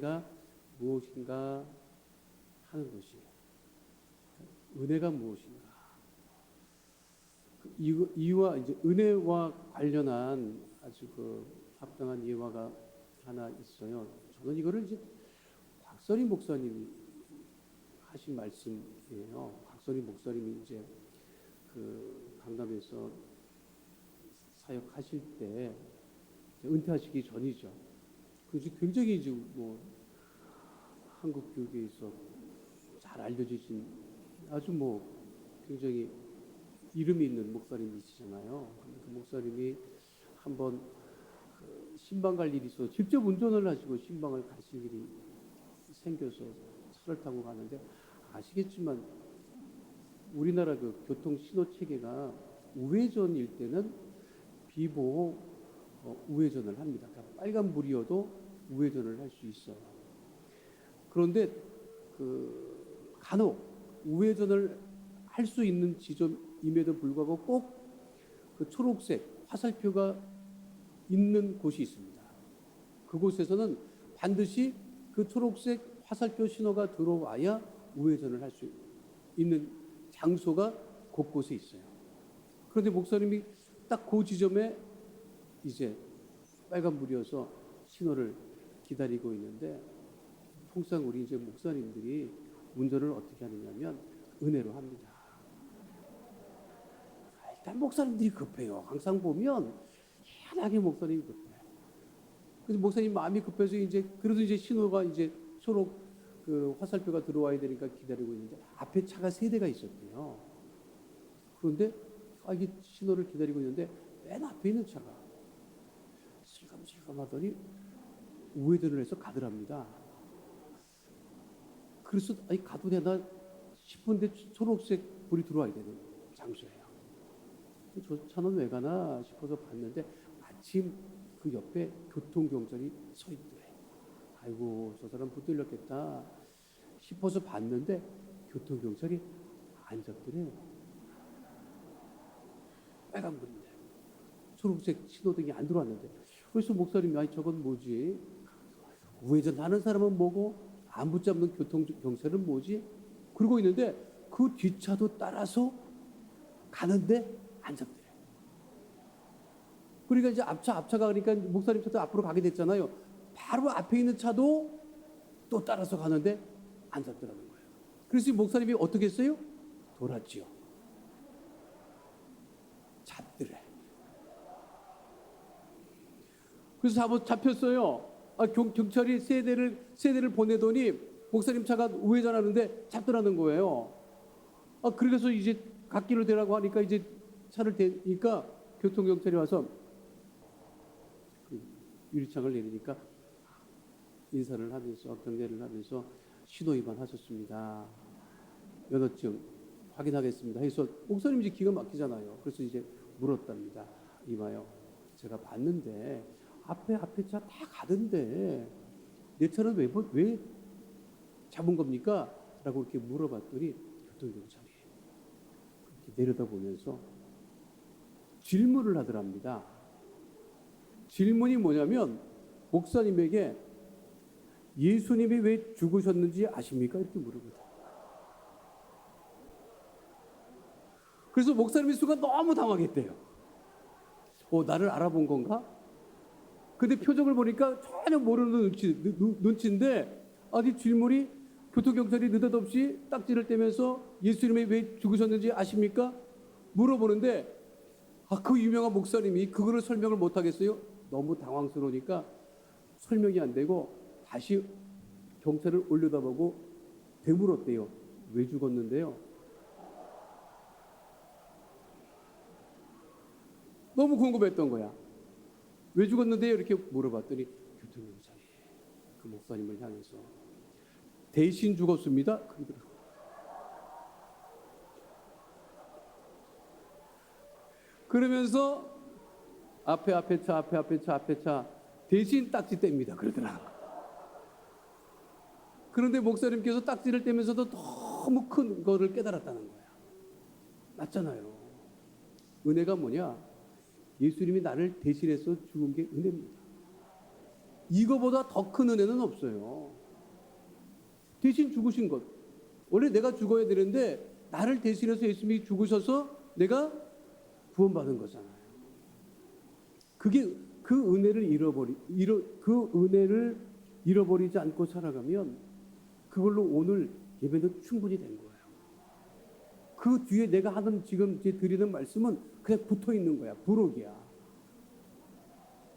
은혜가 무엇인가 하는 것이, 은혜가 무엇인가. 이와 이제 은혜와 관련한 아주 합당한 예화가 하나 있어요. 저는 이거를 이제 곽선희 목사님이 하신 말씀이에요. 곽선희 목사님이 이제 강남에서 사역하실 때 은퇴하시기 전이죠. 그래서 굉장히 이제 한국 교계에서 잘 알려지신 아주 굉장히 이름이 있는 목사님이시잖아요. 그 목사님이 한번 신방 갈 일이 있어서 직접 운전을 하시고 신방을 가실 일이 생겨서 차를 타고 가는데, 아시겠지만 우리나라 교통 신호 체계가 우회전일 때는 비보호 우회전을 합니다. 그러니까 빨간불이어도 우회전을 할 수 있어요. 그런데 간혹 우회전을 할 수 있는 지점임에도 불구하고 꼭 초록색 화살표가 있는 곳이 있습니다. 그곳에서는 반드시 초록색 화살표 신호가 들어와야 우회전을 할 수 있는 장소가 곳곳에 있어요. 그런데 목사님이 딱 그 지점에 이제 빨간불이어서 신호를 기다리고 있는데, 통상 우리 이제 목사님들이 운전을 어떻게 하느냐면 은혜로 합니다. 일단 목사님들이 급해요. 항상 보면 희한하게 목사님이 급해요. 그래서 목사님 마음이 급해서 그래도 이제 신호가 이제 초록 화살표가 들어와야 되니까 기다리고 있는데, 앞에 차가 3대가 있었대요. 그런데 이게 신호를 기다리고 있는데 맨 앞에 있는 차가 실감실감 하더니 우회전을 해서 가더랍니다. 그래서 가도 되나 싶은데 초록색 불이 들어와야 되는 장소예요. 저 차는 왜 가나 싶어서 봤는데 마침 그 옆에 교통경찰이 서 있더래. 아이고, 저 사람 붙들렸겠다 싶어서 봤는데 교통경찰이 안 잡더래요. 빨간불인데 초록색 신호등이 안 들어왔는데. 그래서 목사님이 저건 뭐지? 우회전 하는 사람은 뭐고 안 붙잡는 교통경찰은 뭐지? 그러고 있는데 그 뒷차도 따라서 가는데 안 잡더래. 그러니까 이제 앞차가 가니까 목사님 차도 앞으로 가게 됐잖아요. 바로 앞에 있는 차도 또 따라서 가는데 안 잡더라는 거예요. 그래서 목사님이 어떻게 했어요? 돌았지요. 잡더래. 그래서 잡혔어요. 경찰이 세 대를 보내더니 목사님 차가 우회전하는데 잡더라는 거예요. 그래서 이제 갓길로 대라고 하니까 이제 차를 대니까 교통경찰이 와서 유리창을 내리니까 인사를 하면서 경례를 하면서 신호 위반하셨습니다. 면허증 확인하겠습니다 해서 목사님 이제 기가 막히잖아요. 그래서 이제 물었답니다. 이봐요, 제가 봤는데 앞에 차 다 가던데 내 차는 왜 잡은 겁니까? 라고 이렇게 물어봤더니 교통경찰이 이렇게 내려다보면서 질문을 하더랍니다. 질문이 뭐냐면 목사님에게 예수님이 왜 죽으셨는지 아십니까? 이렇게 물어보더라고요. 그래서 목사님이 순간 너무 당황했대요. 나를 알아본 건가? 근데 표정을 보니까 전혀 모르는 눈치인데 아니 질문이 교통경찰이 느닷없이 딱지를 떼면서 예수님이 왜 죽으셨는지 아십니까? 물어보는데 그 유명한 목사님이 그거를 설명을 못하겠어요? 너무 당황스러우니까 설명이 안 되고 다시 경찰을 올려다보고 되물었대요. 왜 죽었는데요? 너무 궁금했던 거야. 왜 죽었는데요? 이렇게 물어봤더니 교통경찰이 그 목사님을 향해서 대신 죽었습니다. 그러더라고요. 그러면서 앞에 차 대신 딱지 뗍니다. 그러더라고요. 그런데 목사님께서 딱지를 떼면서도 너무 큰 거를 깨달았다는 거야. 맞잖아요. 은혜가 뭐냐? 예수님이 나를 대신해서 죽은 게 은혜입니다. 이거보다 더 큰 은혜는 없어요. 대신 죽으신 것. 원래 내가 죽어야 되는데 나를 대신해서 예수님이 죽으셔서 내가 구원받은 거잖아요. 그게 그 은혜를 잃어버리지 않고 살아가면 그걸로 오늘 예배는 충분히 된 거예요. 그 뒤에 내가 하는 지금 드리는 말씀은 그냥 붙어 있는 거야. 부록이야.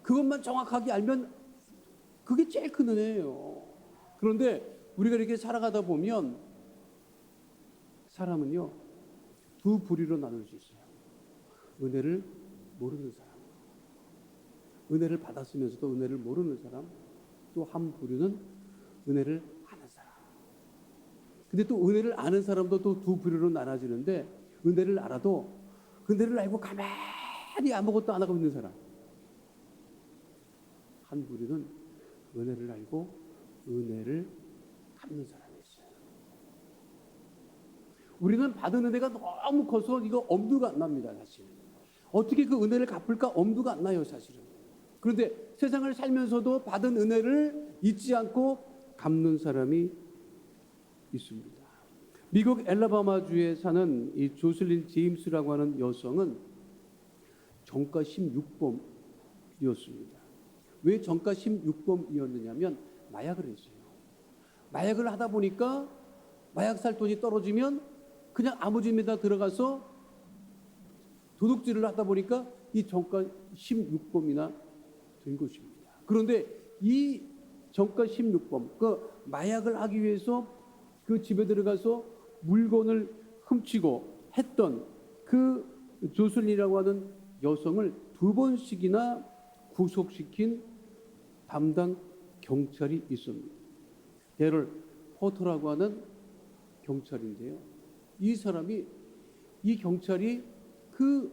그것만 정확하게 알면 그게 제일 큰 은혜예요. 그런데 우리가 이렇게 살아가다 보면 사람은요, 두 부류로 나눌 수 있어요. 은혜를 모르는 사람, 은혜를 받았으면서도 은혜를 모르는 사람, 또 한 부류는 은혜를 아는 사람. 근데 또 은혜를 아는 사람도 또 두 부류로 나눠지는데, 은혜를 알아도 은혜를 알고 가만히 아무것도 안 하고 있는 사람, 한 부류는 은혜를 알고 은혜를 갚는 사람이 있어요. 우리는 받은 은혜가 너무 커서 이거 엄두가 안 납니다. 사실 어떻게 그 은혜를 갚을까 엄두가 안 나요. 사실은. 그런데 세상을 살면서도 받은 은혜를 잊지 않고 갚는 사람이 있습니다. 미국 엘라바마주에 사는 이 조슬린 제임스라고 하는 여성은 정가 16범이었습니다. 왜 정가 16범이었느냐면 마약을 했어요. 마약을 하다 보니까 마약 살 돈이 떨어지면 그냥 아무 집에다 들어가서 도둑질을 하다 보니까 이 정가 16범이나 된 것입니다. 그런데 이 정가 16범, 그 마약을 하기 위해서 그 집에 들어가서 물건을 훔치고 했던 그 조슬리라고 하는 여성을 2번씩이나 구속시킨 담당 경찰이 있습니다. 데럴 포터라고 하는 경찰인데요. 이 경찰이 그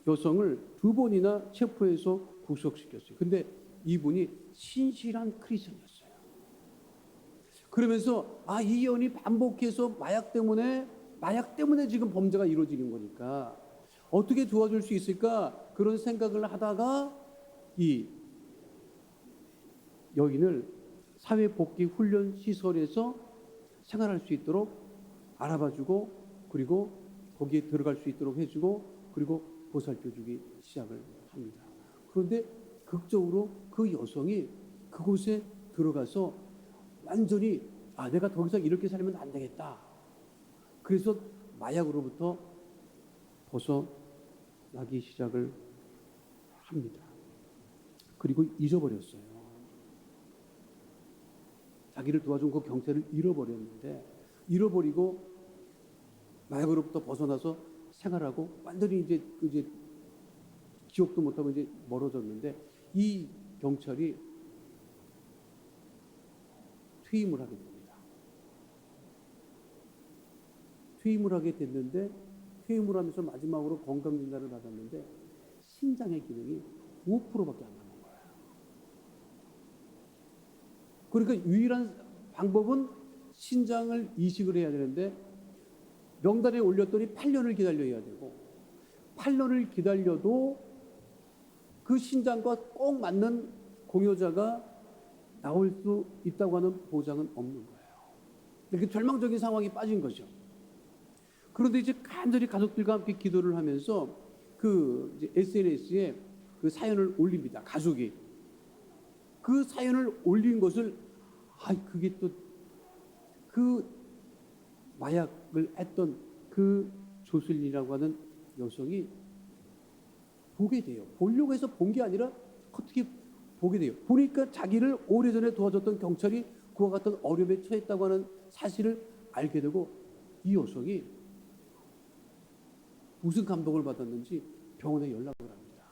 여성을 2번이나 체포해서 구속시켰어요. 근데 이분이 신실한 크리스천이었어요. 그러면서 이 연이 반복해서 마약 때문에 지금 범죄가 이루어지는 거니까 어떻게 도와줄 수 있을까 그런 생각을 하다가 이 여인을 사회복귀 훈련 시설에서 생활할 수 있도록 알아봐주고 그리고 거기에 들어갈 수 있도록 해주고 그리고 보살펴주기 시작을 합니다. 그런데 극적으로 그 여성이 그곳에 들어가서 완전히 내가 더 이상 이렇게 살면 안 되겠다. 그래서 마약으로부터 벗어나기 시작을 합니다. 그리고 잊어버렸어요. 자기를 도와준 그 경찰을 잃어버리고 마약으로부터 벗어나서 생활하고 완전히 이제 기억도 못하고 이제 멀어졌는데 이 경찰이 퇴임을 하게 됩니다. 퇴임을 하게 됐는데 퇴임을 하면서 마지막으로 건강진단을 받았는데 신장의 기능이 5%밖에 안 남은 거예요. 그러니까 유일한 방법은 신장을 이식을 해야 되는데 명단에 올렸더니 8년을 기다려야 되고 8년을 기다려도 그 신장과 꼭 맞는 공여자가 나올 수 있다고 하는 보장은 없는 거예요. 이렇게 절망적인 상황에 빠진 거죠. 그런데 이제 간절히 가족들과 함께 기도를 하면서 그 이제 SNS에 그 사연을 올립니다. 가족이. 그 사연을 올린 것을 그게 또 그 마약을 했던 그 조슬리라고 하는 여성이 보게 돼요. 보려고 해서 본 게 아니라 어떻게 보게 돼요. 보니까 자기를 오래전에 도와줬던 경찰이 그와 같은 어려움에 처했다고 하는 사실을 알게 되고 이 여성이 무슨 감동을 받았는지 병원에 연락을 합니다.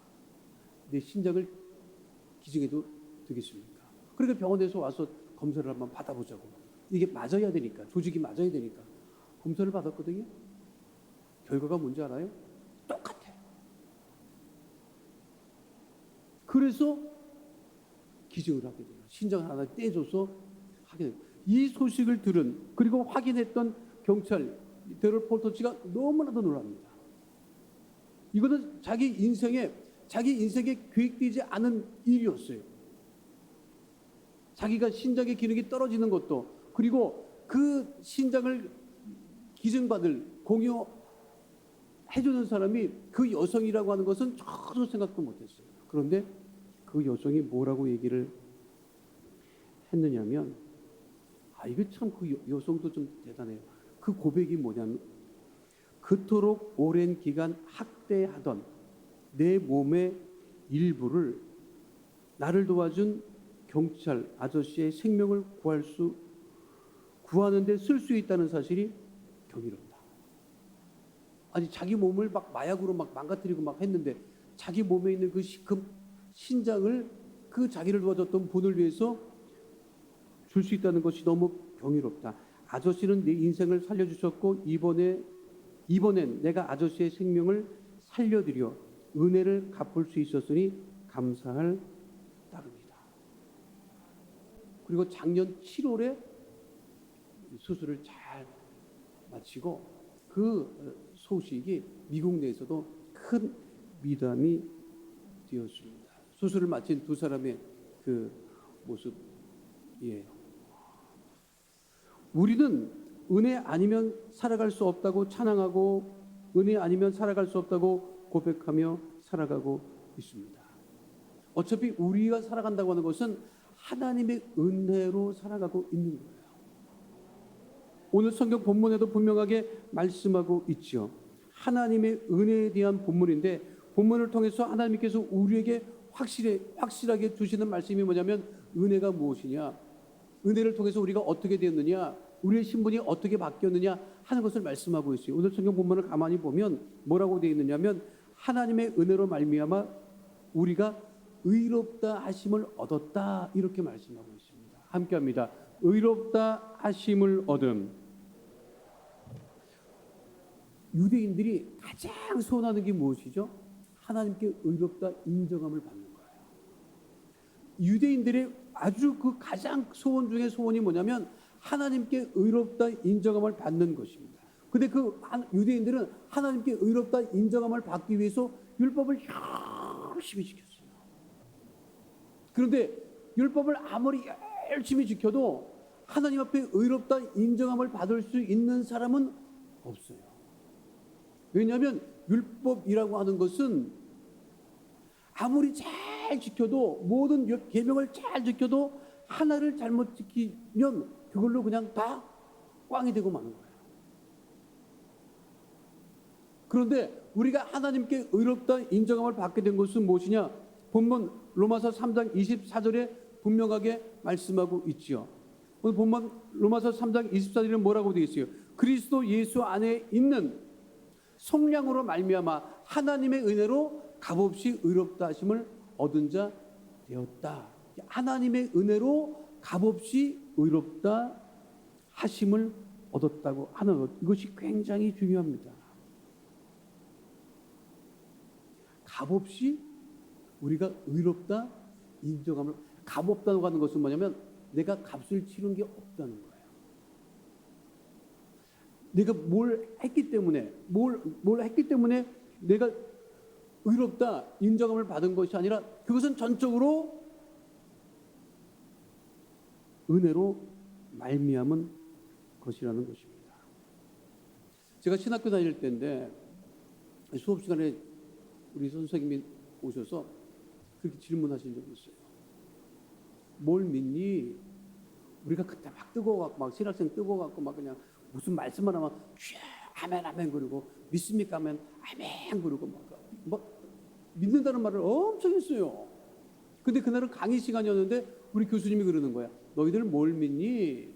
내 신장을 기증해도 되겠습니까? 그러니까 병원에서 와서 검사를 한번 받아보자고. 이게 맞아야 되니까, 조직이 맞아야 되니까 검사를 받았거든요. 결과가 뭔지 알아요? 똑같아요. 그래서 기증을 하게 돼요. 신장을 하나 떼줘서 하게 돼요. 이 소식을 들은 그리고 확인했던 경찰 데럴 폴터치가 너무나도 놀랍니다. 이거는 자기 인생에 계획되지 않은 일이었어요. 자기가 신장의 기능이 떨어지는 것도 그리고 그 신장을 기증받을 공유해주는 사람이 그 여성이라고 하는 것은 전혀 생각도 못했어요. 그런데 그 여성이 뭐라고 얘기를 했느냐면, 이게 참 그 여성도 좀 대단해요. 그 고백이 뭐냐면, 그토록 오랜 기간 학대하던 내 몸의 일부를 나를 도와준 경찰 아저씨의 생명을 구하는데 쓸 수 있다는 사실이 경이롭다. 아니, 자기 몸을 막 마약으로 막 망가뜨리고 막 했는데 자기 몸에 있는 그 신장을 그 자기를 도와줬던 분을 위해서 줄 수 있다는 것이 너무 경이롭다. 아저씨는 내 인생을 살려주셨고 이번엔 내가 아저씨의 생명을 살려드려 은혜를 갚을 수 있었으니 감사할 따름이다. 그리고 작년 7월에 수술을 잘 마치고 그 소식이 미국 내에서도 큰 미담이 되었습니다. 수술을 마친 두 사람의 그 모습이에요. 우리는 은혜 아니면 살아갈 수 없다고 찬양하고 은혜 아니면 살아갈 수 없다고 고백하며 살아가고 있습니다. 어차피 우리가 살아간다고 하는 것은 하나님의 은혜로 살아가고 있는 거예요. 오늘 성경 본문에도 분명하게 말씀하고 있죠. 하나님의 은혜에 대한 본문인데, 본문을 통해서 하나님께서 우리에게 확실하게 주시는 말씀이 뭐냐면, 은혜가 무엇이냐, 은혜를 통해서 우리가 어떻게 되었느냐, 우리의 신분이 어떻게 바뀌었느냐 하는 것을 말씀하고 있어요. 오늘 성경 본문을 가만히 보면 뭐라고 되어 있느냐면, 하나님의 은혜로 말미암아 우리가 의롭다 하심을 얻었다, 이렇게 말씀하고 있습니다. 함께합니다. 의롭다 하심을 얻음. 유대인들이 가장 소원하는 게 무엇이죠? 하나님께 의롭다 인정함을 받는 거예요. 유대인들의 아주 그 가장 소원 중에 소원이 뭐냐면 하나님께 의롭다 인정함을 받는 것입니다. 근데 그 유대인들은 하나님께 의롭다 인정함을 받기 위해서 율법을 열심히 지켰어요. 그런데 율법을 아무리 열심히 지켜도 하나님 앞에 의롭다 인정함을 받을 수 있는 사람은 없어요. 왜냐하면 율법이라고 하는 것은 아무리 잘 지켜도, 모든 계명을 잘 지켜도 하나를 잘못 지키면 그걸로 그냥 다 꽝이 되고 마는 거예요. 그런데 우리가 하나님께 의롭다 인정함을 받게 된 것은 무엇이냐? 본문 로마서 3장 24절에 분명하게 말씀하고 있지요. 오늘 본문 로마서 3장 24절에 뭐라고 되어 있어요? 그리스도 예수 안에 있는 성령으로 말미암아 하나님의 은혜로 값없이 의롭다 하심을 얻은 자 되었다. 하나님의 은혜로 값없이 의롭다 하심을 얻었다고 하는 것, 이것이 굉장히 중요합니다. 값없이 우리가 의롭다 인정함을, 값없다고 하는 것은 뭐냐면 내가 값을 치른 게 없다는 거예요. 내가 뭘 했기 때문에 내가 의롭다 인정함을 받은 것이 아니라 그것은 전적으로 은혜로 말미암은 것이라는 것입니다. 제가 신학교 다닐 때인데 수업 시간에 우리 선생님이 오셔서 그렇게 질문하신 적이 있어요. 뭘 믿니? 우리가 그때 막 뜨거워갖고, 막 신학생 뜨거워갖고 막 그냥 무슨 말씀만 하면 아멘 아멘 그러고, 믿습니까 하면 아멘 그러고 막 믿는다는 말을 엄청 했어요. 근데 그날은 강의 시간이었는데 우리 교수님이 그러는 거야. 너희들 뭘 믿니?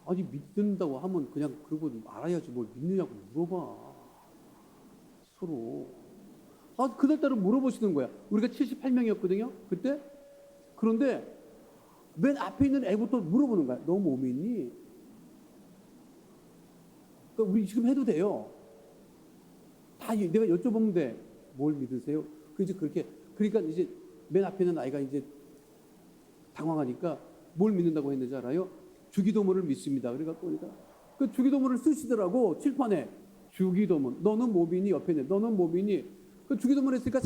아니, 믿는다고 하면 그냥 그러고 말아야지 뭘 믿느냐고 물어봐, 서로. 그날따라 물어보시는 거야. 우리가 78명이었거든요 그때. 그런데 맨 앞에 있는 애부터 물어보는 거야. 너 뭐 믿니? 그러니까 우리 지금 해도 돼요. 다 내가 여쭤보면 돼. 뭘 믿으세요? 그러니까 이제 맨 앞에 있는 아이가 이제 당황하니까 뭘 믿는다고 했는지 알아요? 주기도문을 믿습니다. 그러니까 그 주기도문을 쓰시더라고. 칠판에 주기도문. 너는 뭐 믿니? 옆에 있는 너는 뭐 믿니? 그 주기도문 했으니까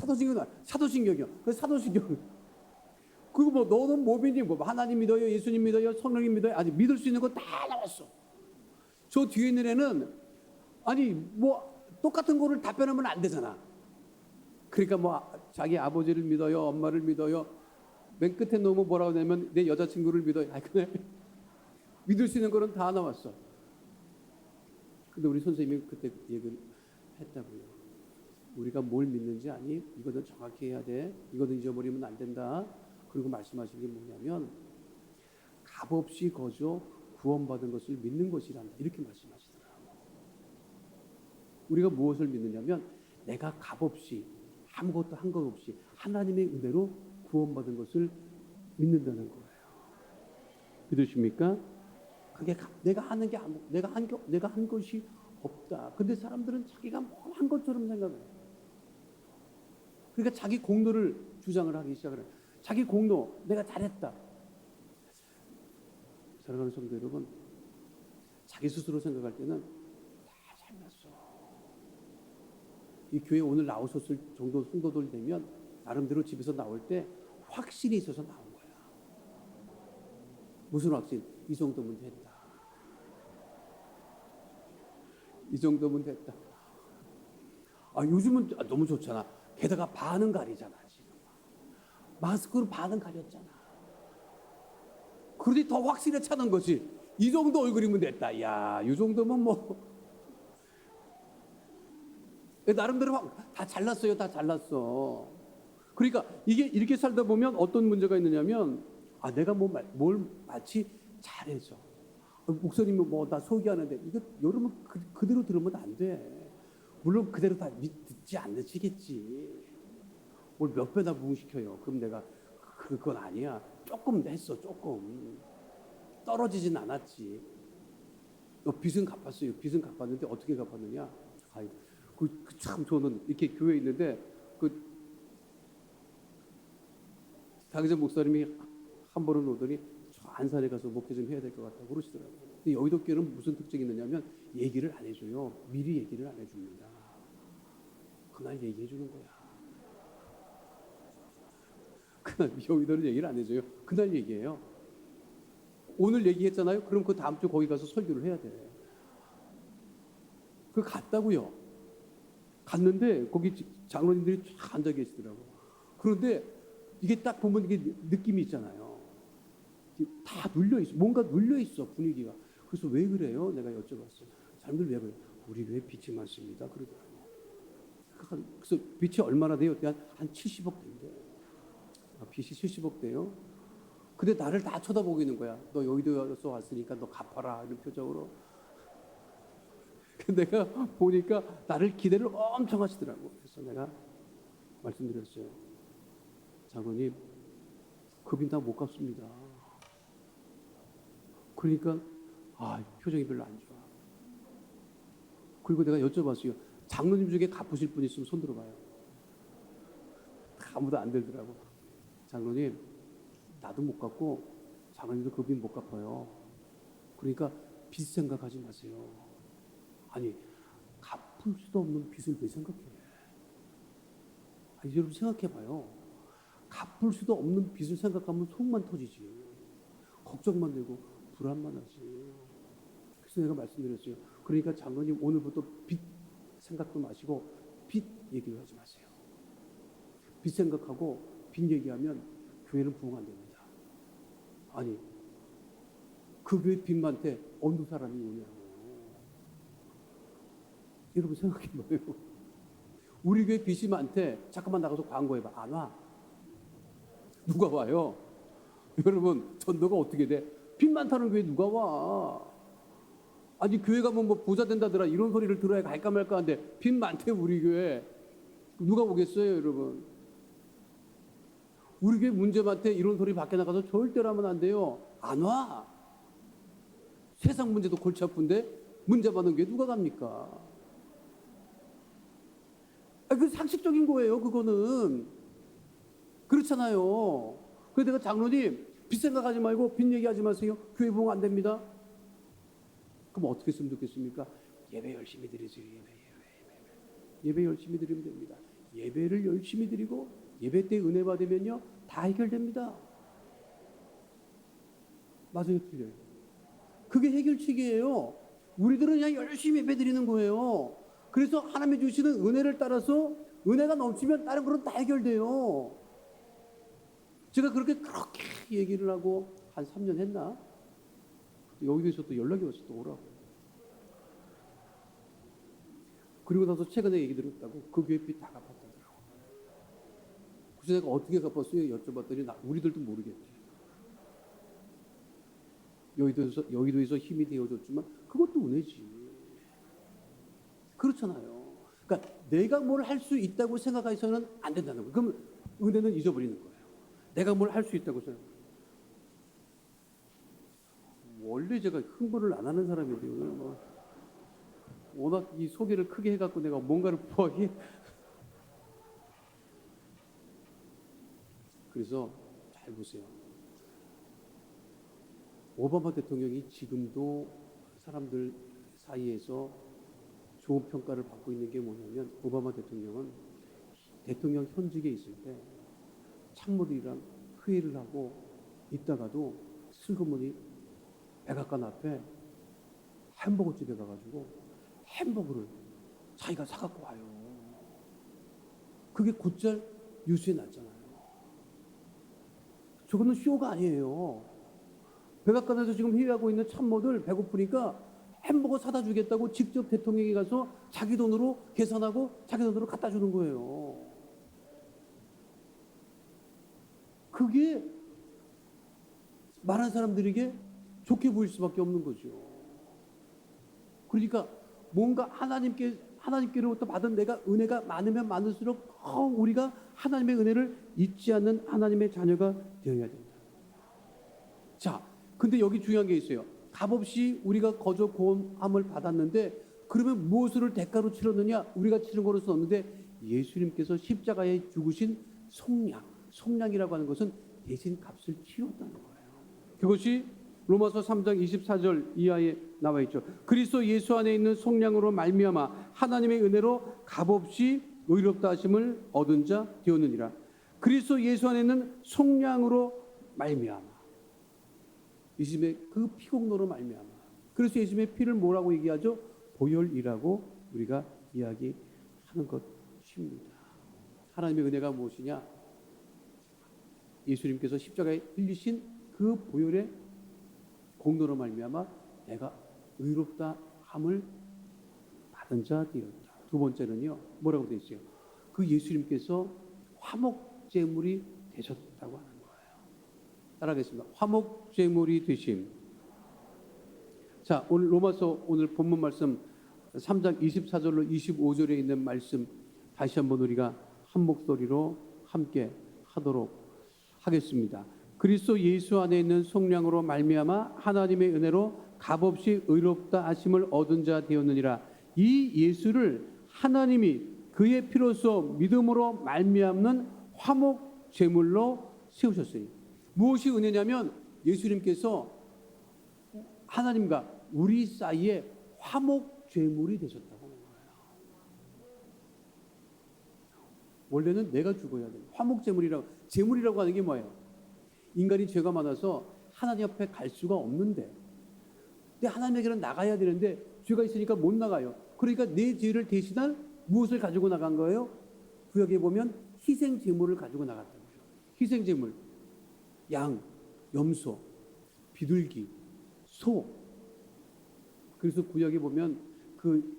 사도신경이요. 그 사도신경. 그리고 뭐 너는 뭐 믿니? 뭐 하나님 믿어요, 예수님 믿어요, 성령님 믿어요. 아니 믿을 수 있는 거 다 나왔어. 저 뒤에 있는 애는 아니 뭐 똑같은 거를 답변하면 안 되잖아. 그러니까 뭐 자기 아버지를 믿어요, 엄마를 믿어요. 맨 끝에 놓으면 뭐라고 하냐면 내 여자친구를 믿어요. 아니 그냥 믿을 수 있는 거는 다 나왔어. 근데 우리 선생님이 그때 얘기를 했다고요. 우리가 뭘 믿는지 아니? 이거는 정확히 해야 돼. 이거는 잊어버리면 안 된다. 그리고 말씀하신 게 뭐냐면 값없이 거저 구원받은 것을 믿는 것이란다. 이렇게 말씀하시더라고요. 우리가 무엇을 믿느냐면 내가 값없이 아무것도 한 것 없이 하나님의 은혜로 구원받은 것을 믿는다는 거예요. 믿으십니까? 그게 내가 하는 게 내가 한 것이 없다. 근데 사람들은 자기가 뭘 한 것처럼 생각을 해요. 그러니까 자기 공로를 주장을 하기 시작을 해요. 자기 공로, 내가 잘했다. 사랑하는 성도 여러분, 자기 스스로 생각할 때는 다 잘났어. 이 교회 오늘 나오셨을 정도 성도들 되면 나름대로 집에서 나올 때 확신이 있어서 나온 거야. 무슨 확신? 이 정도면 됐다. 이 정도면 됐다. 요즘은 너무 좋잖아. 게다가 반은 가리잖아. 지금 마스크로 반은 가렸잖아. 그러니 더 확실히 차는 거지. 이 정도 얼굴이면 됐다. 야, 이 정도면 뭐 나름대로 다 잘났어요. 다 잘났어. 그러니까 이게 이렇게 살다 보면 어떤 문제가 있느냐면 내가 뭘 마치 잘해서 목사님이 뭐 나 소개하는데 이거 여러분 그대로 들으면 안 돼. 물론 그대로 다 듣지 않으시겠지. 뭘 몇 배나 부응시켜요. 그럼 내가 그건 아니야. 조금 했어. 조금 떨어지진 않았지. 너 빚은 갚았어요. 빚은 갚았는데 어떻게 갚았느냐? 참 저는 이렇게 교회에 있는데 당시 목사님이 한 번은 오더니 저 안산에 가서 목회 좀 해야 될 것 같다고 그러시더라고요. 근데 여의도 교회는 무슨 특징이 있느냐면 얘기를 안 해줘요. 미리 얘기를 안 해줍니다. 그날 얘기해 주는 거야. 그날 여의도는 얘기를 안 해줘요. 그날 얘기해요. 오늘 얘기했잖아요. 그럼 그 다음 주 거기 가서 설교를 해야 돼. 그 갔다고요. 갔는데 거기 장로님들이 쫙 앉아 계시더라고. 그런데 이게 딱 보면 이게 느낌이 있잖아요. 다 눌려 있어. 뭔가 눌려 있어 분위기가. 그래서 왜 그래요? 내가 여쭤봤어. 사람들 왜 그래? 우리 왜 빚이 많습니다. 그러더라고. 그래서 빚이 얼마나 돼요? 한 70억 된대. 빚이 70억 돼요? 근데 나를 다 쳐다보고 있는 거야. 너 여의도에서 왔으니까 너 갚아라. 이런 표정으로. 내가 보니까 나를 기대를 엄청 하시더라고. 그래서 내가 말씀드렸어요. 장로님, 그 빚 다 못 갚습니다. 그러니까 표정이 별로 안 좋아. 그리고 내가 여쭤봤어요. 장로님 중에 갚으실 분 있으면 손 들어봐요. 아무도 안 들더라고. 장로님, 나도 못 갚고 장로님도 그 빚 못 갚아요. 그러니까 빚 생각하지 마세요. 아니, 갚을 수도 없는 빚을 왜 생각해? 여러분 생각해봐요. 갚을 수도 없는 빚을 생각하면 속만 터지지. 걱정만 되고 불안만 하지. 그래서 내가 말씀드렸어요. 그러니까 장로님 오늘부터 빚 생각도 마시고 빚 얘기를 하지 마세요. 빚 생각하고 빚 얘기하면 교회는 부흥 안 됩니다. 아니, 그 교회 빚만테 어느 사람이 오냐고. 여러분 생각해봐요. 우리 교회 빚이 많대. 잠깐만 나가서 광고해봐. 안 와. 누가 와요? 여러분 전도가 어떻게 돼? 빚 많다는 교회 누가 와? 아니 교회 가면 뭐 부자 된다더라 이런 소리를 들어야 갈까 말까 하는데 빚 많대 우리 교회. 누가 오겠어요 여러분? 우리 교회 문제 많대 이런 소리 밖에 나가서 절대로 하면 안 돼요. 안 와. 세상 문제도 골치 아픈데 문제 받는 교회 누가 갑니까? 그 상식적인 거예요 그거는. 그렇잖아요. 그래서 내가 장로님 빚 생각하지 말고 빚 얘기하지 마세요. 교회 부흥 안 됩니다. 그럼 어떻게 했으면 좋겠습니까? 예배 열심히 드리세요. 예배 열심히 드리면 됩니다. 예배를 열심히 드리고 예배 때 은혜 받으면요 다 해결됩니다. 맞아요, 틀려요. 그게 해결책이에요. 우리들은 그냥 열심히 예배드리는 거예요. 그래서 하나님이 주시는 은혜를 따라서 은혜가 넘치면 다른 것은 다 해결돼요. 제가 그렇게 얘기를 하고 한 3년 했나? 여기에서 또 연락이 와서 또 오라고. 그리고 나서 최근에 얘기 들었다고 그 교회비 다 갚았다더라고. 그래서 내가 어떻게 갚았어요? 여쭤봤더니 우리들도 모르겠대. 여의도에서 힘이 되어줬지만 그것도 은혜지. 그렇잖아요. 그러니까 내가 뭘 할 수 있다고 생각해서는 안 된다는 거예요. 그럼 은혜는 잊어버리는 거예요. 내가 뭘 할 수 있다고 생각. 원래 제가 흥분을 안 하는 사람인데 오늘 뭐 워낙 이 소개를 크게 해갖고 내가 뭔가를 부하게. 그래서 잘 보세요. 오바마 대통령이 지금도 사람들 사이에서 좋은 평가를 받고 있는 게 뭐냐면 오바마 대통령은 대통령 현직에 있을 때 참모들이랑 회의를 하고 있다가도 슬그머니 백악관 앞에 햄버거 집에 가가지고 햄버거를 자기가 사갖고 와요. 그게 곧잘 뉴스에 났잖아요. 저거는 쇼가 아니에요. 백악관에서 지금 회의하고 있는 참모들 배고프니까 햄버거 사다 주겠다고 직접 대통령이 가서 자기 돈으로 계산하고 자기 돈으로 갖다 주는 거예요. 그게 많은 사람들에게 좋게 보일 수밖에 없는 거죠. 그러니까 뭔가 하나님께로부터 받은 내가 은혜가 많으면 많을수록 우리가 하나님의 은혜를 잊지 않는 하나님의 자녀가 되어야 된다. 자, 근데 여기 중요한 게 있어요. 값없이 우리가 거저 구원함을 받았는데 그러면 무엇을 대가로 치렀느냐? 우리가 치른 거로서 없는데 예수님께서 십자가에 죽으신 속량이라고 하는 것은 대신 값을 치렀다는 거예요. 그것이 로마서 3장 24절 이하에 나와 있죠. 그리스도 예수 안에 있는 속량으로 말미암아 하나님의 은혜로 값없이 의롭다 하심을 얻은 자 되었느니라. 그리스도 예수 안에 있는 속량으로 말미암아 예수님의 그 피공로로 말미암아. 그래서 예수님의 피를 뭐라고 얘기하죠? 보혈이라고 우리가 이야기하는 것입니다. 하나님의 은혜가 무엇이냐? 예수님께서 십자가에 흘리신 그 보혈의 공로로 말미암아 내가 의롭다 함을 받은 자 되었다. 두 번째는요. 뭐라고 되어 있어요? 그 예수님께서 화목제물이 되셨다고 하는 거예요. 따라하겠습니다. 화목제물이 되심. 자, 오늘 로마서 오늘 본문 말씀 3장 24절로 25절에 있는 말씀 다시 한번 우리가 한 목소리로 함께 하도록 하겠습니다. 그리스도 예수 안에 있는 속량으로 말미암아 하나님의 은혜로 값없이 의롭다 하심을 얻은 자 되었느니라. 이 예수를 하나님이 그의 피로써 믿음으로 말미암는 화목 제물로 세우셨으니 무엇이 은혜냐면 예수님께서 하나님과 우리 사이에 화목 제물이 되셨다고 하는 거예요. 원래는 내가 죽어야 돼요. 화목 제물이라고 하는 게 뭐예요? 인간이 죄가 많아서 하나님 앞에 갈 수가 없는데 근데 하나님에게는 나가야 되는데 죄가 있으니까 못 나가요. 그러니까 내 죄를 대신할 무엇을 가지고 나간 거예요? 구약에 보면 희생 제물을 가지고 나갔다고요. 희생 제물, 양, 염소, 비둘기, 소. 그래서 구약에 보면 그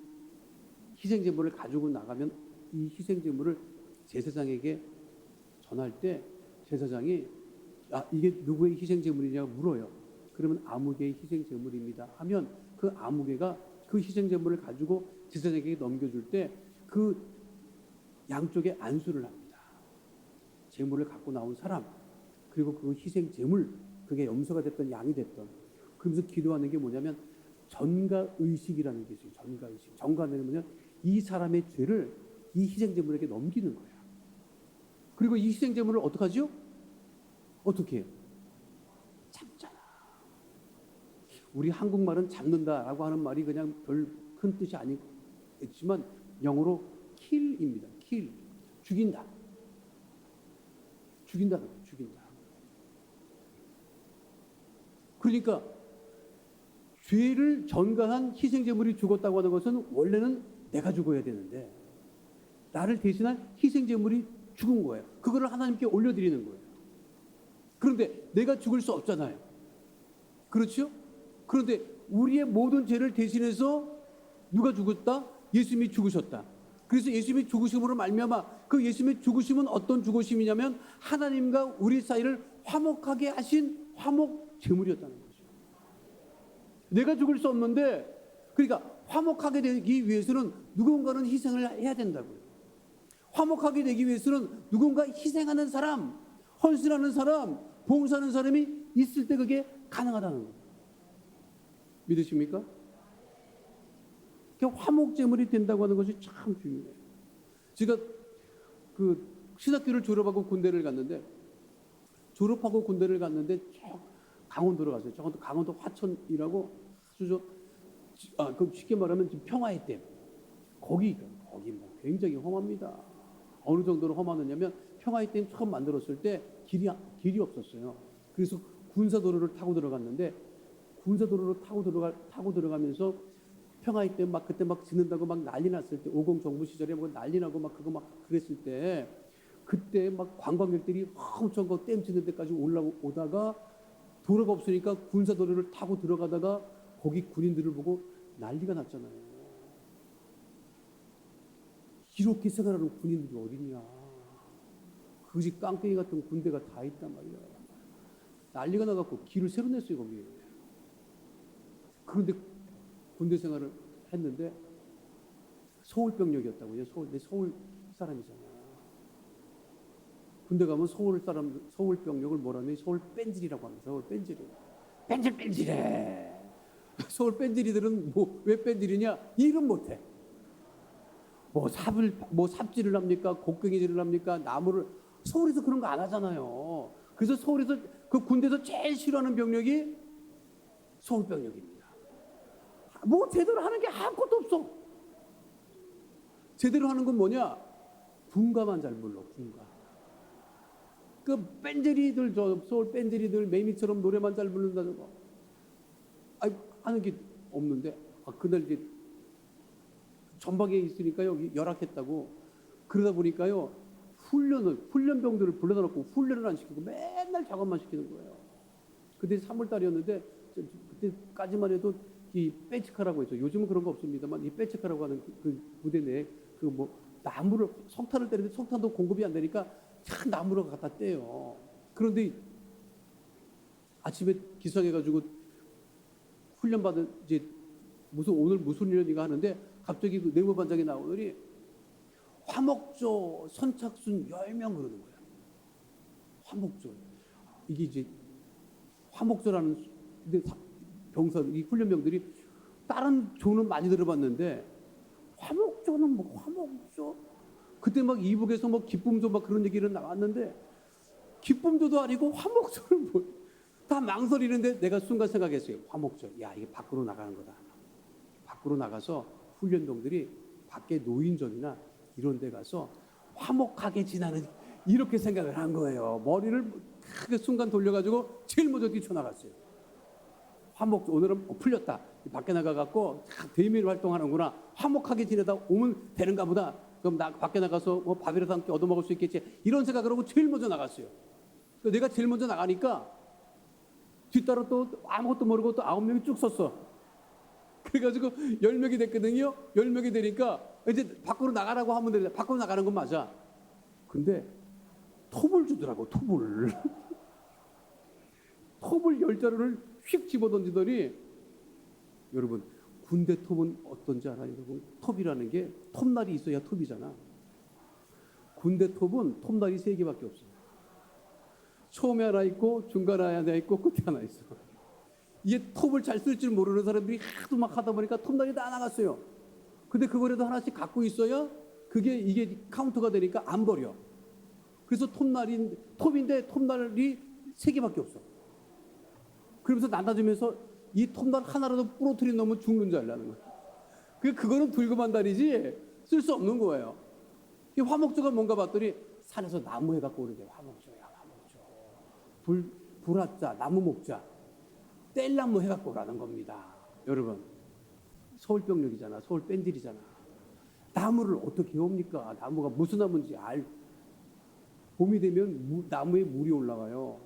희생 제물을 가지고 나가면 이 희생 제물을 제사장에게 전할 때 제사장이 이게 누구의 희생 제물이냐고 물어요. 그러면 아무개의 희생 제물입니다 하면 그 아무개가 그 희생 제물을 가지고 제사장에게 넘겨줄 때 그 양쪽에 안수를 합니다. 제물을 갖고 나온 사람 그리고 그 희생 제물 그게 염소가 됐던 양이 됐던 그러면서 기도하는 게 뭐냐면 전가의식이라는 게 있어요. 전가의식. 전가는 뭐냐면 이 사람의 죄를 이 희생 제물에게 넘기는 거예요. 그리고 이 희생 제물을 어떻게 하죠? 어떻게 해요? 잡잖아. 우리 한국말은 잡는다라고 하는 말이 그냥 별 큰 뜻이 아니겠지만 영어로 kill입니다. kill. 죽인다. 죽인다. 그러니까 죄를 전가한 희생제물이 죽었다고 하는 것은 원래는 내가 죽어야 되는데 나를 대신한 희생제물이 죽은 거예요. 그거를 하나님께 올려드리는 거예요. 그런데 내가 죽을 수 없잖아요. 그렇죠? 그런데 우리의 모든 죄를 대신해서 누가 죽었다? 예수님이 죽으셨다. 그래서 예수님이 죽으심으로 말미암아 그 예수님의 죽으심은 어떤 죽으심이냐면 하나님과 우리 사이를 화목하게 하신 화목 제물이었다는 거죠. 내가 죽을 수 없는데 그러니까 화목하게 되기 위해서는 누군가는 희생을 해야 된다고요. 화목하게 되기 위해서는 누군가 희생하는 사람, 헌신하는 사람, 봉사하는 사람이 있을 때 그게 가능하다는 거예요. 믿으십니까? 화목제물이 된다고 하는 것이 참 중요해요. 제가 그 신학교를 졸업하고 군대를 갔는데 강원도로 갔어요. 강원도 화천이라고 아주 그 쉽게 말하면 평화의 댐. 거기 뭐 굉장히 험합니다. 어느 정도로 험하느냐면 평화의 댐 처음 만들었을 때 길이 없었어요. 그래서 군사도로를 타고 들어갔는데 군사도로를 타고 들어가면서 평화의 댐 그때 짓는다고 난리 났을 때 50 정부 시절에 난리 나고 그거 그랬을 때 그때 관광객들이 엄청 그 댐 짓는 데까지 올라오다가 도로가 없으니까 군사도로를 타고 들어가다가 거기 군인들을 보고 난리가 났잖아요. 이렇게 생활하는 군인들이 어딨냐. 그지 깡패기 같은 군대가 다 있단 말이야. 난리가 나갖고 길을 새로 냈어요 거기에. 그런데 군대 생활을 했는데 서울병력이었다고요. 서울 사람이잖아. 군대 가면 서울병력을 뭐라 하면 서울 뺀질이라고 합니다. 서울 뺀질이. 뺀질해. 서울 뺀질이들은 왜 뺀질이냐? 일은 못해. 삽질을 합니까? 곡괭이질을 합니까? 나무를. 서울에서 그런 거 안 하잖아요. 그래서 서울에서 그 군대에서 제일 싫어하는 병력이 서울병력입니다. 제대로 하는 게 아무것도 없어. 제대로 하는 건 뭐냐? 군가만 잘 불러, 군가. 그 뺀질이들, 서울 뺀질이들 매미처럼 노래만 잘 부른다는 거. 하는 게 없는데, 그날 이제 전방에 있으니까 여기 열악했다고. 그러다 보니까요, 훈련병들을 불러다 놓고 훈련을 안 시키고 맨날 작업만 시키는 거예요. 그때 3월달이었는데, 그때까지만 해도 이 배치카라고 했죠. 요즘은 그런 거 없습니다만 이 배치카라고 하는 그 부대 내에 나무를 석탄을 때리는데 석탄도 공급이 안 되니까 참 나무를 갖다 떼요. 그런데 아침에 기상해가지고 훈련받은 이제 오늘 무슨 훈련인가 하는데 갑자기 그 내무반장이 나오더니 화목조 선착순 10명 그러는 거야. 화목조. 이게 이제 화목조라는 이 훈련병들이 다른 조는 많이 들어봤는데 화목조는 화목조? 그때 이북에서 기쁨조 그런 얘기를 나왔는데 기쁨조도 아니고 화목조는 다 망설이는데 내가 순간 생각했어요. 화목조. 야, 이게 밖으로 나가는 거다. 밖으로 나가서 훈련병들이 밖에 노인전이나 이런 데 가서 화목하게 지나는 이렇게 생각을 한 거예요. 머리를 크게 순간 돌려가지고 제일 먼저 뛰쳐나갔어요. 화목, 오늘은 풀렸다. 밖에 나가갖고 대미를 활동하는구나. 화목하게 지내다 오면 되는가 보다. 그럼 밖에 나가서 밥이라도 함께 얻어먹을 수 있겠지. 이런 생각을 하고 제일 먼저 나갔어요. 내가 제일 먼저 나가니까 뒤따라 또 아무것도 모르고 또 9명이 쭉 섰어. 그래가지고 10명이 됐거든요. 10명이 되니까 이제 밖으로 나가라고 하면 되는데 밖으로 나가는 건 맞아. 근데 톱을 주더라고, 톱을. 톱을 10자루를 휙 집어던지더니 여러분 군대 톱은 어떤지 알아요? 여러분 톱이라는 게 톱날이 있어야 톱이잖아. 군대 톱은 톱날이 3개밖에 없어요. 처음에 하나 있고 중간에 하나 있고 끝에 하나 있어. 이게 톱을 잘 쓸 줄 모르는 사람들이 하도 하다 보니까 톱날이 다 나갔어요. 근데 그거라도 하나씩 갖고 있어야 이게 카운터가 되니까 안 버려. 그래서 톱인데 톱날이 3개밖에 없어. 그러면서 나눠주면서 이 톱날 하나라도 부러뜨린 놈은 죽는 줄 알라는 거야. 그거는 들고만 다니지 쓸 수 없는 거예요. 이 화목조가 뭔가 봤더니 산에서 나무 해갖고 오는데 화목조야, 화목조. 불화자, 나무 목자. 뗄나무 해갖고 오라는 겁니다. 여러분, 서울병력이잖아. 서울 밴들이잖아. 나무를 어떻게 해옵니까? 나무가 무슨 나무인지 봄이 되면 나무에 물이 올라가요.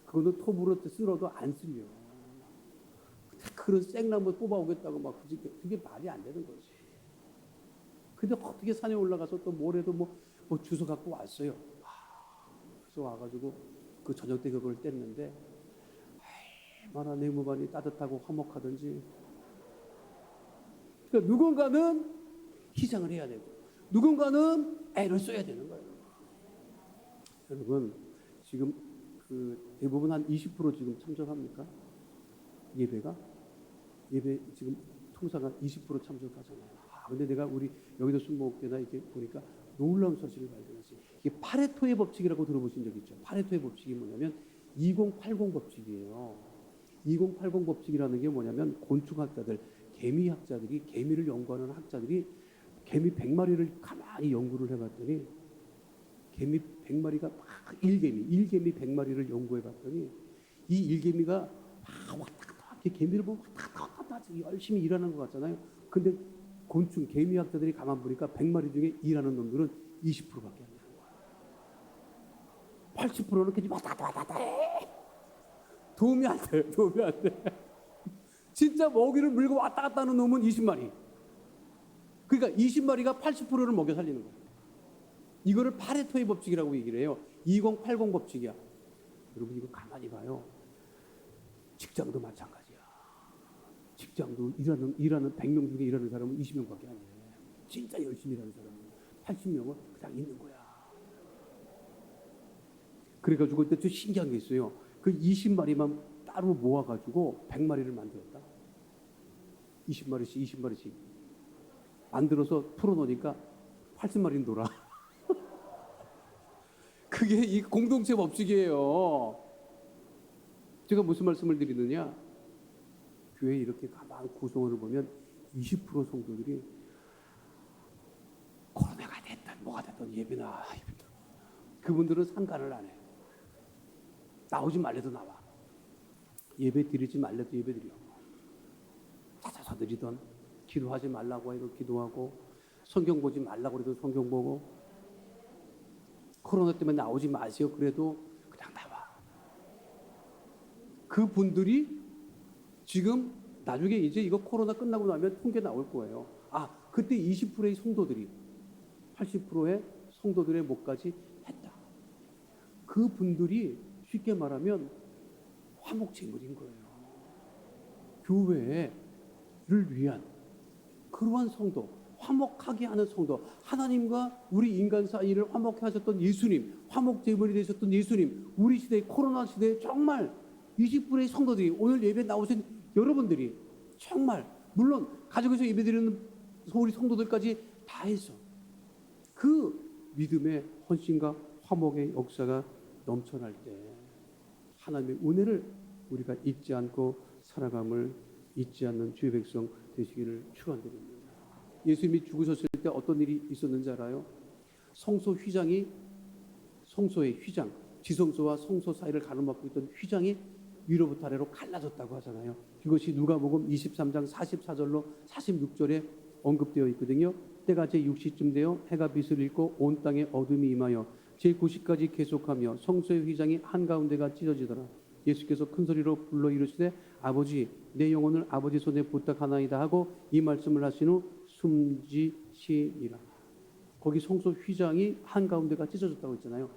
그거는 톱으로 쓸어도 안 쓸려. 그런 생나무 뽑아오겠다고 막 그게 말이 안 되는 거지. 근데 어떻게 산에 올라가서 또 모래도 뭐 주워 갖고 왔어요. 그래서 와가지고 그 저녁 때 그걸 뗐는데 얼마나 내무반이 따뜻하고 화목하든지. 그러니까 누군가는 희생을 해야 되고 누군가는 애를 써야 되는 거예요. 여러분, 지금 그 대부분 한 20% 지금 참석합니까? 예배 지금 통상 한 20% 참석하잖아요. 근데 내가 우리 여기도 순복음교회나 이렇게 보니까 놀라운 사실을 발견했어요. 이게 파레토의 법칙이라고 들어보신 적 있죠? 파레토의 법칙이 뭐냐면 2080 법칙이에요. 2080 법칙이라는 게 뭐냐면 곤충학자들, 개미학자들이, 개미를 연구하는 학자들이 개미 100마리를 가만히 연구를 해봤더니 개미 100마리가 막 일개미 100마리를 연구해봤더니 이 일개미가 막 왔다 갔다 이렇게 개미를 보면 왔다 갔다 열심히 일하는 것 같잖아요. 근데 곤충, 개미학자들이 가만 보니까 100마리 중에 일하는 놈들은 20%밖에 안 되는 거야. 80%는 그냥 왔다 갔다 해. 도움이 안 돼요. 도움이 안 돼. 진짜 먹이를 물고 왔다 갔다 하는 놈은 20마리. 그러니까 20마리가 80%를 먹여 살리는 거예요. 이거를 파레토의 법칙이라고 얘기를 해요. 2080 법칙이야. 여러분, 이거 가만히 봐요. 직장도 마찬가지야. 직장도 일하는 100명 중에 일하는 사람은 20명밖에 안 돼. 진짜 열심히 일하는 사람은 80명은 그냥 있는 거야. 그래가지고 그때 좀 신기한 게 있어요. 그 20마리만 따로 모아가지고 100마리를 만들었다. 20마리씩 만들어서 풀어놓으니까 80마리는 돌아. 그게 이 공동체 법칙이에요. 제가 무슨 말씀을 드리느냐? 교회 이렇게 가만 구성원을 보면 20% 성도들이 코로나가 됐든 뭐가 됐든 예배나 그분들은 상관을 안 해요. 나오지 말래도 나와. 예배 드리지 말래도 예배 드려. 찾아서 드리던, 기도하지 말라고 해도 기도하고, 성경 보지 말라고 해도 성경 보고, 코로나 때문에 나오지 마세요 그래도 그냥 나와. 그분들이 지금 나중에 이제 이거 코로나 끝나고 나면 통계 나올 거예요. 그때 20%의 성도들이 80%의 성도들의 목까지 했다. 그분들이 쉽게 말하면 화목제물인 거예요. 교회를 위한 그러한 성도, 화목하게 하는 성도, 하나님과 우리 인간 사이를 화목해 하셨던 예수님, 화목제물이 되셨던 예수님, 우리 시대 코로나 시대에 정말 20%의 성도들이, 오늘 예배 나오신 여러분들이 정말 물론 가족에서 예배드리는 우리 성도들까지 다 해서 그 믿음의 헌신과 화목의 역사가 넘쳐날 때 하나님의 은혜를 우리가 잊지 않고 살아감을 잊지 않는 주의 백성 되시기를 축원드립니다. 예수님이 죽으셨을 때 어떤 일이 있었는지 알아요? 성소의 휘장, 지성소와 성소 사이를 가로막고 있던 휘장이 위로부터 아래로 갈라졌다고 하잖아요. 그것이 누가복음 23장 44절로 46절에 언급되어 있거든요. 때가 제6시쯤 되어 해가 빛을 잃고 온 땅에 어둠이 임하여 제9시까지 계속하며 성소의 휘장이 한가운데가 찢어지더라. 예수께서 큰 소리로 불러 이르시되 아버지 내 영혼을 아버지 손에 부탁하나이다 하고 이 말씀을 하신 후 숨지시니라. 거기 성소 휘장이 한가운데가 찢어졌다고 했잖아요.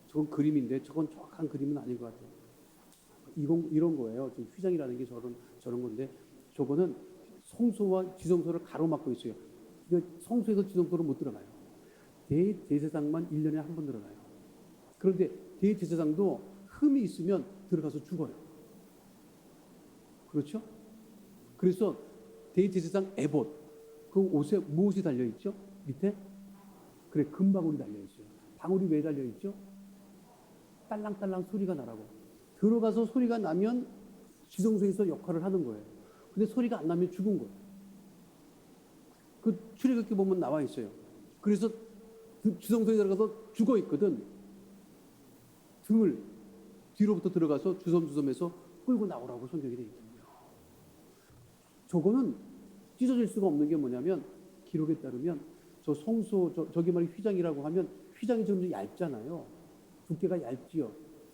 저건 그림인데 저건 정확한 그림은 아닌 것 같아요. 이런 거예요. 휘장이라는 게 저런 건데 저거는 성소와 지성소를 가로막고 있어요. 성소에서 지성소로 못 들어가요. 대제사장만 1년에 한 번 들어가요. 그런데 대제사장도 흠이 있으면 들어가서 죽어요. 그렇죠? 그래서 대제사장 에봇, 그 옷에 무엇이 달려있죠? 밑에? 그래, 금방울이 달려있어요. 방울이 왜 달려있죠? 딸랑딸랑 소리가 나라고. 들어가서 소리가 나면 지성소에서 역할을 하는 거예요. 근데 소리가 안 나면 죽은 거예요. 그 출애굽기 보면 나와 있어요. 그래서 지성소에 들어가서 죽어 있거든. 등을 뒤로부터 들어가서 주섬주섬해서 끌고 나오라고 성경에 되어 있거든요. 저거는 찢어질 수가 없는 게 뭐냐면 기록에 따르면 저 성소 저기 말이 휘장이라고 하면 휘장이 좀 얇잖아요. 두께가 얇지요.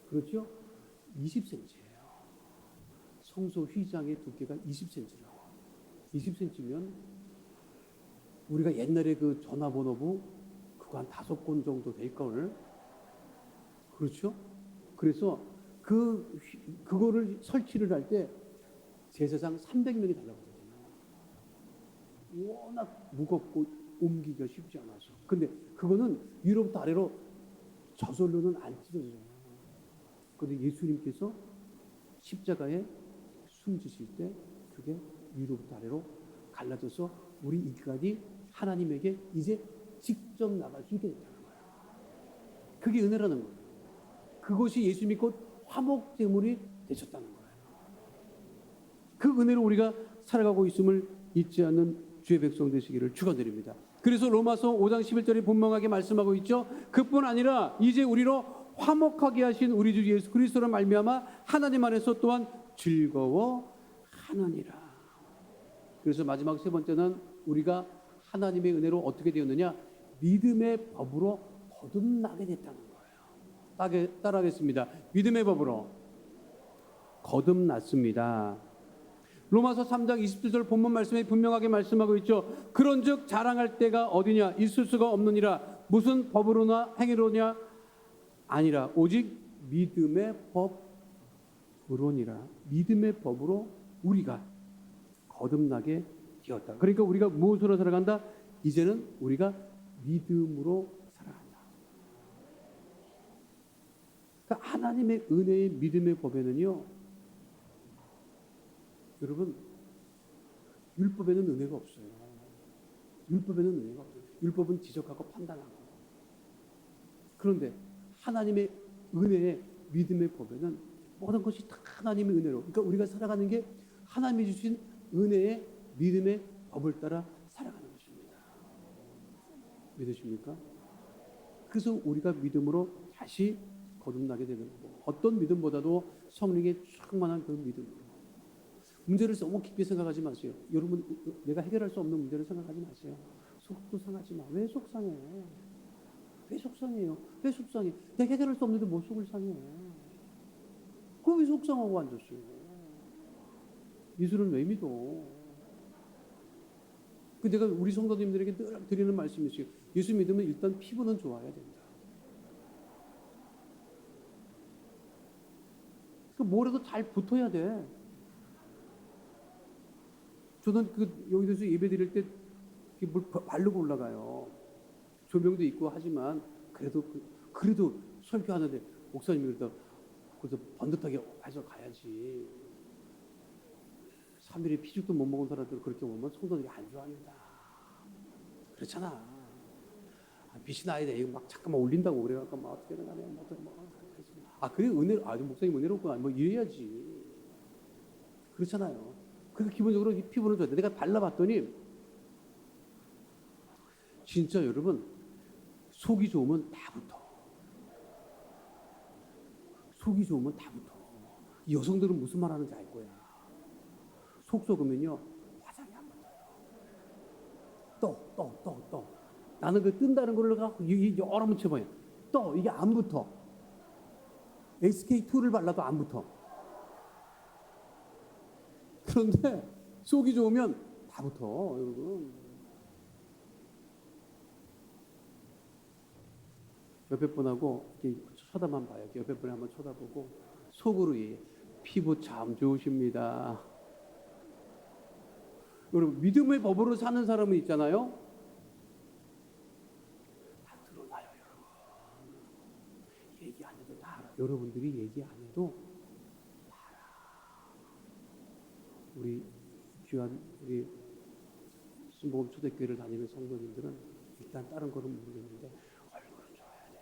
그렇죠? 20cm예요. 성소 휘장의 두께가 20cm라고. 20cm면 우리가 옛날에 그 전화번호부 그거 한 5건 정도 될 걸. 그렇죠? 그래서 그거를 설치를 할 때 제사장 300명이 달라붙거든요. 워낙 무겁고 옮기기가 쉽지 않아서. 근데 그거는 위로부터 아래로 저절로는 안 찢어져요. 그런데 예수님께서 십자가에 숨지실 때 그게 위로부터 아래로 갈라져서 우리 인간이 하나님에게 이제 직접 나갈 수 있게 됐다는 거예요. 그게 은혜라는 거예요. 그것이 예수님이 곧 화목 제물이 되셨다는 거예요. 그 은혜로 우리가 살아가고 있음을 잊지 않는 주의 백성 되시기를 축원드립니다. 그래서 로마서 5장 11절에 분명하게 말씀하고 있죠. 그뿐 아니라 이제 우리로 화목하게 하신 우리 주 예수 그리스도로 말미암아 하나님 안에서 또한 즐거워하느니라. 그래서 마지막 세 번째는 우리가 하나님의 은혜로 어떻게 되었느냐? 믿음의 법으로 거듭나게 됐다는 거예요. 따라하겠습니다. 믿음의 법으로 거듭났습니다. 로마서 3장 27절 본문 말씀에 분명하게 말씀하고 있죠. 그런즉 자랑할 때가 어디냐? 있을 수가 없느니라. 무슨 법으로나 행위로냐? 아니라 오직 믿음의 법으로니라. 믿음의 법으로 우리가 거듭나게 되었다. 그러니까 우리가 무엇으로 살아간다? 이제는 우리가 믿음으로 살아간다. 그러니까 하나님의 은혜의 믿음의 법에는요, 여러분, 율법에는 은혜가 없어요. 율법에는 은혜가 없어요. 율법은 지적하고 판단하고. 그런데 하나님의 은혜의 믿음의 법에는 모든 것이 다 하나님의 은혜로. 그러니까 우리가 살아가는 게 하나님이 주신 은혜의 믿음의 법을 따라 살아가는 것입니다. 믿으십니까? 그래서 우리가 믿음으로 다시 거듭나게 되는 거고, 어떤 믿음보다도 성령의 충만한 그 믿음으로. 문제를 너무 깊게 생각하지 마세요. 여러분, 내가 해결할 수 없는 문제를 생각하지 마세요. 속도 상하지 마. 왜 속상해? 왜 속상해요? 왜 속상해? 내가 해결할 수 없는데 뭐 속을 상해? 그거 왜 속상하고 앉았어요? 예수를 왜 믿어? 그 내가 우리 성도님들에게 늘 드리는 말씀이 있어요. 예수 믿으면 일단 피부는 좋아야 된다. 그 뭐라도 잘 붙어야 돼. 저는 여기서 예배 드릴 때 물 바르고 올라가요. 조명도 있고 하지만 그래도 설교하는데 목사님이 그래서 번듯하게 해서 가야지. 3일에 피죽도 못 먹은 사람들 그렇게 오면 성도들이 안 좋아합니다. 그렇잖아. 빛이 나야 돼. 이거 막 잠깐만 올린다고 그래갖고 막 어떻게 나가네. 그래 목사님 은혜롭구나. 뭐 이래야지. 그렇잖아요. 그래서 기본적으로 이 피부는 좋아야 돼. 내가 발라봤더니 진짜 여러분 속이 좋으면 다 붙어. 속이 좋으면 다 붙어. 이 여성들은 무슨 말 하는지 알 거야. 속 썩으면요 화장이 안 붙어요. 떠. 나는 그 뜬다는 걸 갖고 여러 번 쳐봐요. 이게 안 붙어. SK2를 발라도 안 붙어. 그런데 속이 좋으면 다 붙어, 여러분. 옆에 분하고 쳐다만 봐요. 옆에 분을 한번 쳐다보고 속으로 피부 참 좋으십니다. 여러분, 믿음의 법으로 사는 사람은 있잖아요. 다 드러나요, 여러분. 얘기 안 해도 다 알아. 여러분들이 얘기 안 해도 다 알아. 우리 귀한 우리 신복음 초대교회를 다니는 성도님들은 일단 다른 거는 모르겠는데 얼굴은 좋아야 돼.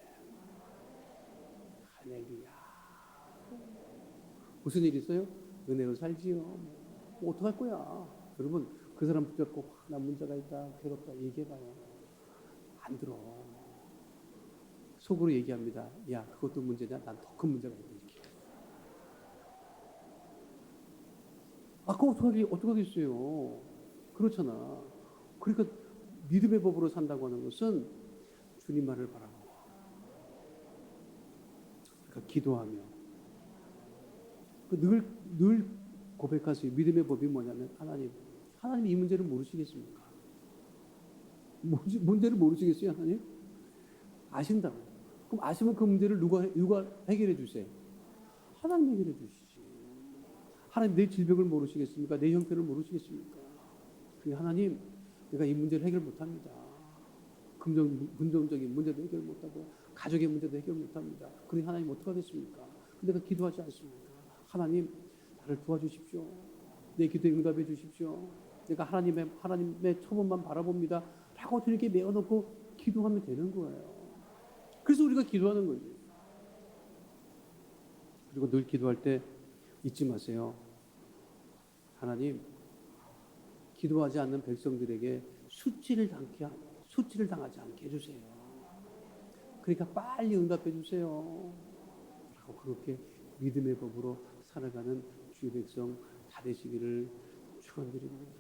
할렐루야. 무슨 일 있어요? 은혜로 살지요. 뭐 어떡할 거야. 여러분, 그 사람 붙잡고 나 문제가 있다, 괴롭다 얘기해봐요. 안 들어. 속으로 얘기합니다. 야, 그것도 문제냐? 난 더 큰 문제가 있다. 이렇게. 그거 어떡하겠어요. 그렇잖아. 그러니까 믿음의 법으로 산다고 하는 것은 주님 말을 바라보고, 그러니까 기도하며, 늘 고백하세요. 믿음의 법이 뭐냐면 하나님 이 문제를 모르시겠습니까? 문제를 모르시겠어요, 하나님? 아신다고. 그럼 아시면 그 문제를 누가 해결해 주세요? 하나님 해결해 주시지. 하나님 내 질병을 모르시겠습니까? 내 형편을 모르시겠습니까? 하나님, 내가 이 문제를 해결 못합니다. 금전적인 문제도 해결 못하고 가족의 문제도 해결 못합니다. 그러니 하나님 어떡하겠습니까? 내가 기도하지 않습니까? 하나님, 나를 도와주십시오. 내 기도에 응답해 주십시오. 내가 하나님의 초본만 바라봅니다. 라고 이렇게 메어놓고 기도하면 되는 거예요. 그래서 우리가 기도하는 거지. 그리고 늘 기도할 때 잊지 마세요. 하나님, 기도하지 않는 백성들에게 수치를 당하지 않게 해주세요. 그러니까 빨리 응답해 주세요. 라고 그렇게 믿음의 법으로 살아가는 주의 백성 다 되시기를 축원드립니다.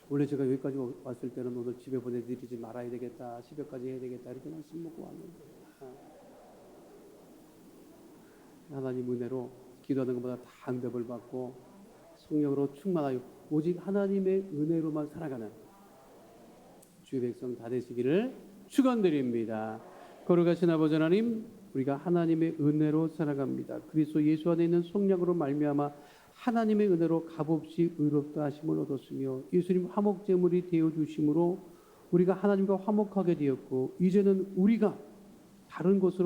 원래 제가 여기까지 왔을 때는 오늘 집에 보내드리지 말아야 되겠다, 새벽까지 해야 되겠다 이렇게 말씀 먹고 왔는데, 하나님 은혜로 기도하는 것보다 다 응답을 받고 성령으로 충만하여 오직 하나님의 은혜로만 살아가는 주의 백성 다 되시기를 축원드립니다. 거룩하신 아버지 하나님, 우리가 하나님의 은혜로 살아갑니다. 그리스도 예수 안에 있는 성령으로 말미암아 하나님의 은혜로 값없이 의롭다 하심을 얻었으며 예수님 화목 제물이 되어 주심으로 우리가 하나님과 화목하게 되었고 이제는 우리가 다른 곳으로